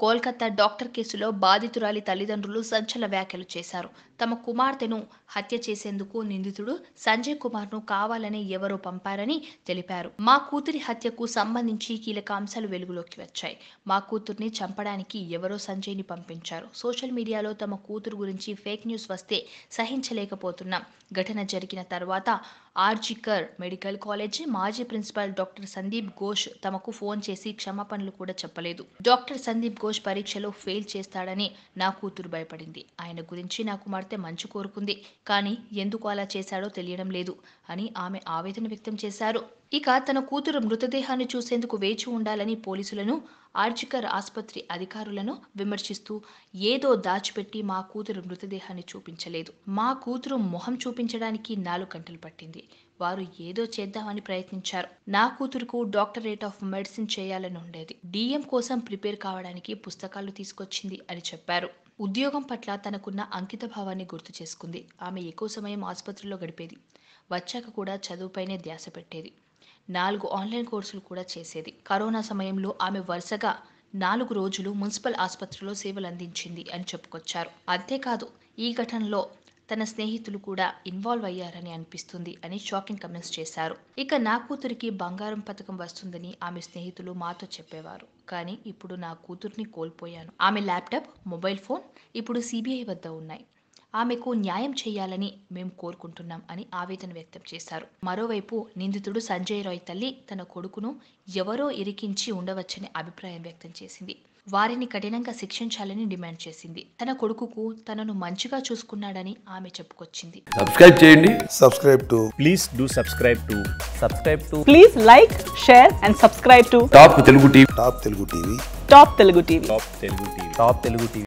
Kolkata doctor కేసులో బాధితురాలి తల్లిదండ్రులు సంచలన వ్యాఖ్యలు చేశారు. తమ కుమార్తెను హత్య చేసేందుకు నిందితుడు సంజయ్ కుమార్ను కావాలని ఎవరో పంపారని తెలిపారు. మా కూతురి హత్యకు సంబంధించి కీలక అంశాలు వెలుగులోకి వచ్చాయి. మా కూతుర్ని చంపడానికి ఎవరో సంజయ్ని పంపించారు. సోషల్ మీడియాలో తమ కూతురు గురించి ఫేక్ న్యూస్ వస్తే సహించలేకపోతున్నాం. ఘటన జరిగిన తర్వాత ఆర్జికర్ మెడికల్ కాలేజీ మాజీ ప్రిన్సిపాల్ డాక్టర్ సందీప్ ఘోష్ తమకు ఫోన్ చేసి క్షమాపణలు కూడా చెప్పలేదు. డాక్టర్ సందీప్ ఘోష్ పరీక్షలో ఫెయిల్ చేస్తాడని నా కూతురు భయపడింది. ఆయన గురించి నా కుమార్తె మంచి కోరుకుంది. కానీ ఎందుకు అలా చేశాడో తెలియడం లేదు అని ఆమె ఆవేదన వ్యక్తం చేశారు. ఇక తన కూతురు మృతదేహాన్ని చూసేందుకు వేచి ఉండాలని పోలీసులను, ఆర్జికర్ ఆసుపత్రి అధికారులను విమర్శిస్తూ ఏదో దాచిపెట్టి మా కూతురు మృతదేహాన్ని చూపించలేదు. మా కూతురు మొహం చూపించడానికి 4 గంటలు పట్టింది. వారు ఏదో చేద్దామని ప్రయత్నించారు. నా కూతురుకు డాక్టరేట్ ఆఫ్ మెడిసిన్ చేయాలని ఉండేది. డిఎం కోసం ప్రిపేర్ కావడానికి పుస్తకాలు తీసుకొచ్చింది అని చెప్పారు. ఉద్యోగం పట్ల తనకున్న అంకిత భావాన్ని గుర్తు చేసుకుంది. ఆమె ఎక్కువ సమయం ఆసుపత్రిలో గడిపేది. వచ్చాక కూడా చదువుపైనే ధ్యాస పెట్టేది. 4 ఆన్లైన్ కోర్సులు కూడా చేసేది. కరోనా సమయంలో ఆమె వరుసగా 4 రోజులు మున్సిపల్ ఆసుపత్రిలో సేవలు అందించింది అని చెప్పుకొచ్చారు. అంతేకాదు ఈ ఘటనలో తన స్నేహితులు కూడా ఇన్వాల్వ్ అయ్యారని అనిపిస్తుంది అని షాకింగ్ కమెంట్స్ చేశారు. ఇక నా కూతురికి బంగారం పథకం వస్తుందని ఆమె స్నేహితులు మాతో చెప్పేవారు. కానీ ఇప్పుడు నా కూతుర్ని కోల్పోయాను. ఆమె ల్యాప్టాప్, మొబైల్ ఫోన్ ఇప్పుడు సిబిఐ వద్ద ఉన్నాయి. ఆమెకు న్యాయం చేయాలని మేము కోరుకుంటున్నాం అని ఆవేదన వ్యక్తం చేశారు. మరోవైపు నిందితుడు సంజయ్ రాయ్ తల్లి తన కొడుకును ఎవరో ఇరికించి ఉండవచ్చని అభిప్రాయం వ్యక్తం చేసింది. వారిని కఠినంగా శిక్షించాలని డిమాండ్ చేసింది. తన కొడుకుకు తనను మంచిగా చూసుకున్నాడని ఆమె చెప్పుకొచ్చింది. సబ్స్క్రైబ్ చేయండి. Please do subscribe to. Please like, share and subscribe to top Telugu TV. Top Telugu TV.